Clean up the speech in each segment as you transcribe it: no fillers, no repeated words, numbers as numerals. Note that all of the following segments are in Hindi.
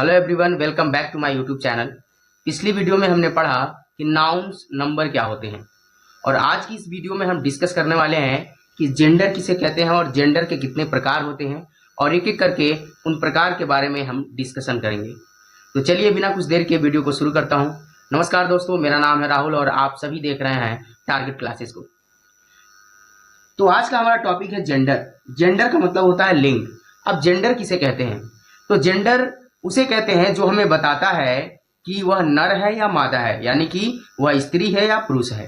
Hello everyone, welcome back to my YouTube channel. पिछली वीडियो में हमने पढ़ा कि नाउन्स नंबर क्या होते हैं और आज की इस वीडियो में हम डिस्कस करने वाले हैं कि जेंडर किसे कहते हैं और जेंडर के कितने प्रकार होते हैं और एक एक करके उन प्रकार के बारे में हम डिस्कशन करेंगे। तो चलिए बिना कुछ देर के वीडियो को शुरू करता हूँ। नमस्कार दोस्तों, मेरा नाम है राहुल और आप सभी देख रहे हैं टारगेट क्लासेस को। तो आज का हमारा टॉपिक है जेंडर। जेंडर का मतलब होता है लिंग। अब जेंडर किसे कहते हैं? तो जेंडर उसे कहते हैं जो हमें बताता है कि वह नर है या मादा है, यानी कि वह स्त्री है या पुरुष है।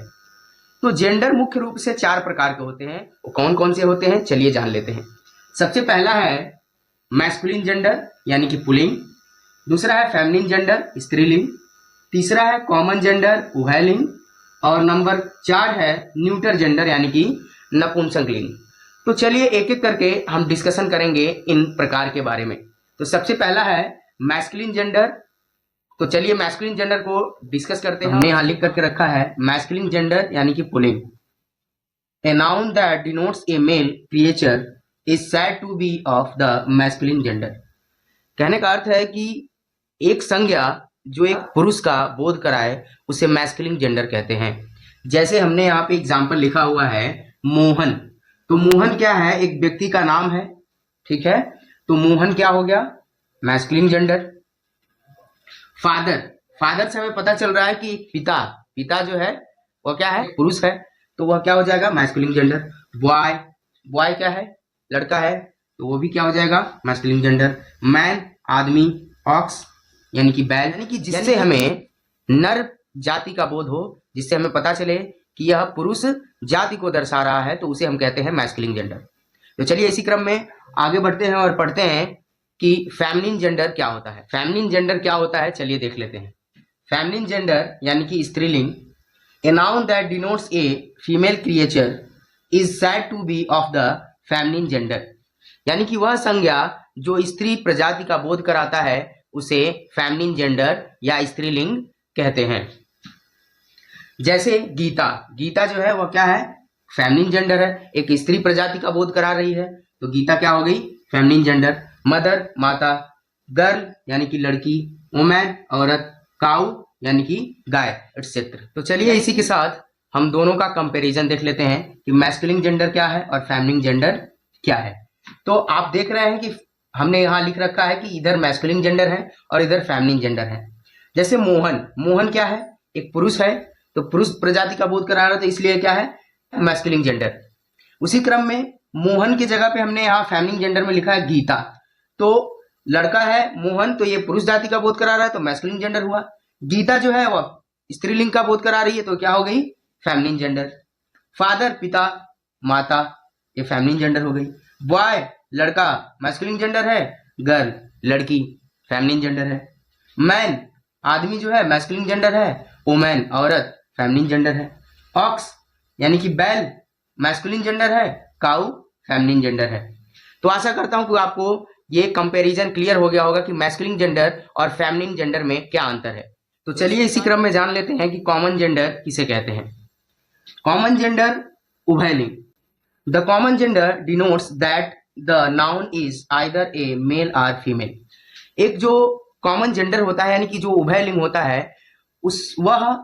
तो जेंडर मुख्य रूप से 4 प्रकार के होते हैं। वो कौन कौन से होते हैं चलिए जान लेते हैं। सबसे पहला है मैस्कुलिन जेंडर यानी कि पुल्लिंग। दूसरा है फेमिनिन जेंडर स्त्रीलिंग। तीसरा है कॉमन जेंडर उभयलिंग और नंबर 4 है न्यूटर जेंडर यानी कि नपुंसक लिंग। तो चलिए एक एक करके हम डिस्कशन करेंगे इन प्रकार के बारे में। तो सबसे पहला है मैस्कुलिन जेंडर। तो चलिए मैस्कुलिन जेंडर को डिस्कस करते हैं। हमने यहाँ लिख करके रखा है मैस्कुलिन जेंडर यानी कि पुल्लिंग। A noun that denotes a male creature is said to be of the masculine gender. कहने का अर्थ है कि एक संज्ञा जो एक पुरुष का बोध कराए उसे मैस्कुलिन जेंडर कहते हैं। जैसे हमने यहाँ पे एग्जाम्पल लिखा हुआ है मोहन। तो मोहन क्या है? एक व्यक्ति का नाम है, ठीक है। तो मोहन क्या हो गया? Masculine gender. फादर, फादर से हमें पता चल रहा है कि पिता, पिता जो है वह क्या है? पुरुष है, तो वह क्या हो जाएगा? Masculine gender. बॉय, बॉय क्या है? लड़का है, तो वो भी क्या हो जाएगा? Masculine gender. मैन आदमी, ऑक्स यानी कि बैल, यानी कि जिससे हमें नर जाति का बोध हो, जिससे हमें पता चले कि यह पुरुष जाति को दर्शा रहा है, तो उसे हम कहते हैं मैस्कुलिन जेंडर। तो चलिए इसी क्रम में आगे बढ़ते हैं और पढ़ते हैं कि फेमिनिन जेंडर क्या होता है। फेमिनिन जेंडर क्या होता है चलिए देख लेते हैं। फेमिनिन जेंडर यानी कि स्त्रीलिंग। A noun that denotes a female creature is said to be of the feminine gender, यानी कि वह संज्ञा जो स्त्री प्रजाति का बोध कराता है उसे फेमिनिन जेंडर या स्त्रीलिंग कहते हैं। जैसे गीता, गीता जो है वह क्या है? फेमिनिन जेंडर है, एक स्त्री प्रजाति का बोध करा रही है, तो गीता क्या हो गई? Feminine gender. मदर माता, गर्ल यानी कि लड़की, वुमेन औरत, काऊ यानी कि गाय, एटसेट्रा। तो चलिए इसी के साथ हम दोनों का कंपैरिजन देख लेते हैं कि मैस्कुलिन जेंडर क्या है और फेमिनिन जेंडर क्या है। तो आप देख रहे हैं कि हमने यहाँ लिख रखा है कि इधर मैस्कुलिन जेंडर है और इधर फेमिनिन जेंडर है। जैसे मोहन, मोहन क्या है? एक पुरुष है, तो पुरुष प्रजाति का बोध करा रहा था, इसलिए क्या है? Masculine gender. उसी क्रम में मोहन की जगह पे हमने यहाँ फेमिनिन जेंडर में लिखा है गीता। तो लड़का है मोहन, तो ये पुरुष जाति का बोध करा रहा है, तो मैस्कुलिन जेंडर हुआ। गीता जो है वह स्त्रीलिंग का बोध करा रही है, तो क्या हो गई? Feminine gender. फादर पिता, माता, ये फेमिनिन जेंडर हो गई। बॉय लड़का, मैस्कुलिन जेंडर है। गर्ल लड़की, फेमिनिन जेंडर है। मैन आदमी जो है मैस्कुलिन जेंडर है। वुमेन औरत, फेमिनिन जेंडर है। ऑक्स यानी कि बैल, मैस्कुलिन जेंडर है। काऊ फेमिनिन जेंडर है। तो आशा करता हूं कि आपको ये कंपैरिजन क्लियर हो गया होगा कि मैस्कुलिन जेंडर और फेमिनिन जेंडर में क्या अंतर है। तो चलिए इसी क्रम में जान लेते हैं कि कॉमन जेंडर किसे कहते हैं। कॉमन जेंडर उभयलिंग। The common gender denotes that the noun is either a male or female. एक जो कॉमन जेंडर होता है यानी कि जो उभयलिंग होता है वह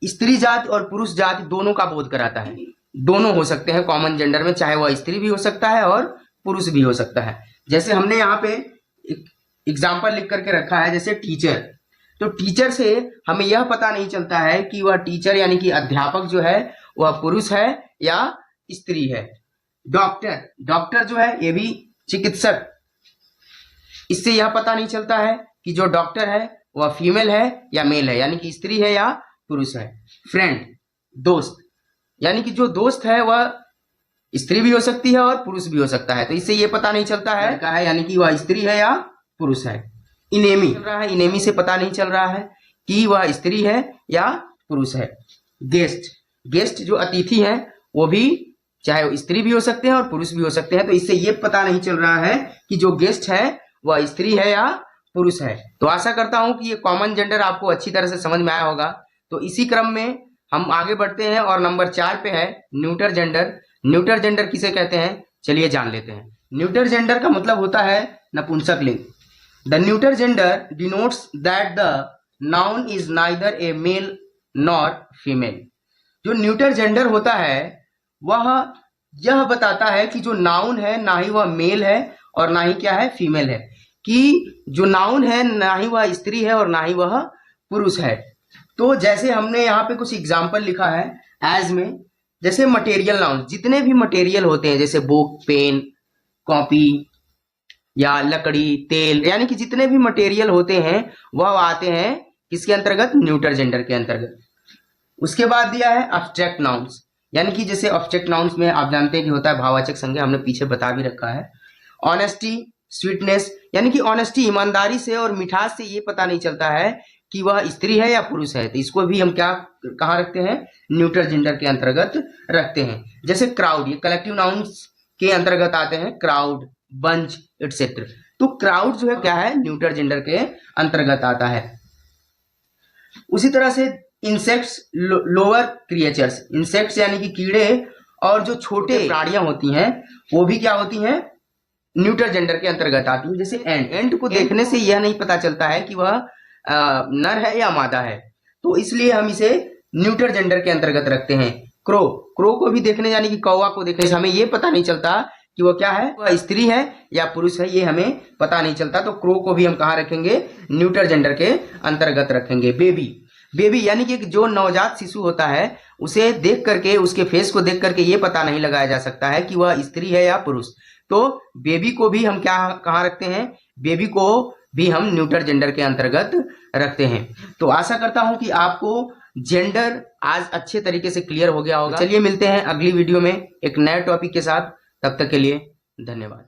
स्त्री जाति और पुरुष जाति दोनों का बोध कराता है। दोनों हो सकते हैं कॉमन जेंडर में, चाहे वह स्त्री भी हो सकता है और पुरुष भी हो सकता है। जैसे हमने यहाँ पे एग्जाम्पल लिख करके रखा है, जैसे टीचर। तो टीचर से हमें यह पता नहीं चलता है कि वह टीचर यानी कि अध्यापक जो है वह पुरुष है या स्त्री है। डॉक्टर, डॉक्टर जो है ये भी चिकित्सक, इससे यह पता नहीं चलता है कि जो डॉक्टर है वह फीमेल है या मेल है, यानी कि स्त्री है या पुरुष है। फ्रेंड दोस्त, यानी कि जो दोस्त है वह स्त्री भी हो सकती है और पुरुष भी हो सकता है, तो इससे ये पता नहीं चलता है क्या है, यानी कि वह स्त्री है या पुरुष है। इनेमी चल रहा है, इनेमी से पता नहीं चल रहा है कि वह स्त्री है या पुरुष है। गेस्ट, गेस्ट जो अतिथि है वो भी चाहे स्त्री भी हो सकते हैं और पुरुष भी हो सकते हैं, तो इससे ये पता नहीं चल रहा है कि जो गेस्ट है वह स्त्री है या पुरुष है। तो आशा करता हूं कि ये कॉमन जेंडर आपको अच्छी तरह से समझ में आया होगा। तो इसी क्रम में हम आगे बढ़ते हैं और नंबर 4 पे है न्यूटर जेंडर। न्यूटर जेंडर किसे कहते हैं चलिए जान लेते हैं। न्यूटर जेंडर का मतलब होता है नपुंसक लिंग। The neuter gender denotes that the noun is neither a male nor female. जो न्यूटर जेंडर होता है वह यह बताता है कि जो नाउन है ना ही वह मेल है और ना ही क्या है, फीमेल है। कि जो नाउन है ना ही वह स्त्री है और ना ही वह पुरुष है। तो जैसे हमने यहाँ पे कुछ एग्जाम्पल लिखा है एज में, जैसे मटेरियल नाउन, जितने भी मटेरियल होते हैं जैसे बुक, पेन, कॉपी या लकड़ी, तेल, यानी कि जितने भी मटेरियल होते हैं वह आते हैं किसके अंतर्गत, न्यूटर जेंडर के अंतर्गत। उसके बाद दिया है अब्स्ट्रैक्ट नाउन्स, यानी कि जैसे ऑब्जेक्ट नाउन्स में आप जानते हैं कि होता है भाववाचक संज्ञा, हमने पीछे बता भी रखा है। ऑनेस्टी, स्वीटनेस, यानी कि ऑनेस्टी, ईमानदारी से और मिठास से ये पता नहीं चलता है कि वह स्त्री है या पुरुष है, तो इसको भी हम क्या कहाँ रखते हैं, न्यूटर जेंडर के अंतर्गत रखते हैं। जैसे क्राउड, ये कलेक्टिव नाउन्स के अंतर्गत आते हैं, क्राउड, बंच एटसेट्रा। तो क्राउड जो है क्या है, न्यूटर जेंडर के अंतर्गत आता है। उसी तरह से इंसेक्ट्स, लोअर क्रिएचर्स, इंसेक्ट्स यानी कि कीड़े और जो छोटे प्राणियां होती हैं वो भी क्या होती हैं, न्यूटर जेंडर के अंतर्गत आती है। जैसे एंट, एंट को देखने से यह नहीं पता चलता है कि वह नर है या मादा है, तो इसलिए हम इसे न्यूटर जेंडर के अंतर्गत रखते हैं। क्रो, क्रो को भी देखने, यानी कि कौवा को देखने से हमें यह पता नहीं चलता कि वह क्या है, वह स्त्री है या पुरुष है, ये हमें पता नहीं चलता। तो क्रो को भी हम कहाँ रखेंगे, न्यूटर जेंडर के अंतर्गत रखेंगे। बेबी, बेबी यानी कि जो नवजात शिशु होता है उसे देख करके, उसके फेस को देख करके ये पता नहीं लगाया जा सकता है कि वह स्त्री है या पुरुष। तो बेबी को भी हम क्या कहाँ रखते हैं, बेबी को भी हम न्यूटर जेंडर के अंतर्गत रखते हैं। तो आशा करता हूं कि आपको जेंडर आज अच्छे तरीके से क्लियर हो गया होगा। चलिए मिलते हैं अगली वीडियो में एक नए टॉपिक के साथ, तब तक के लिए धन्यवाद।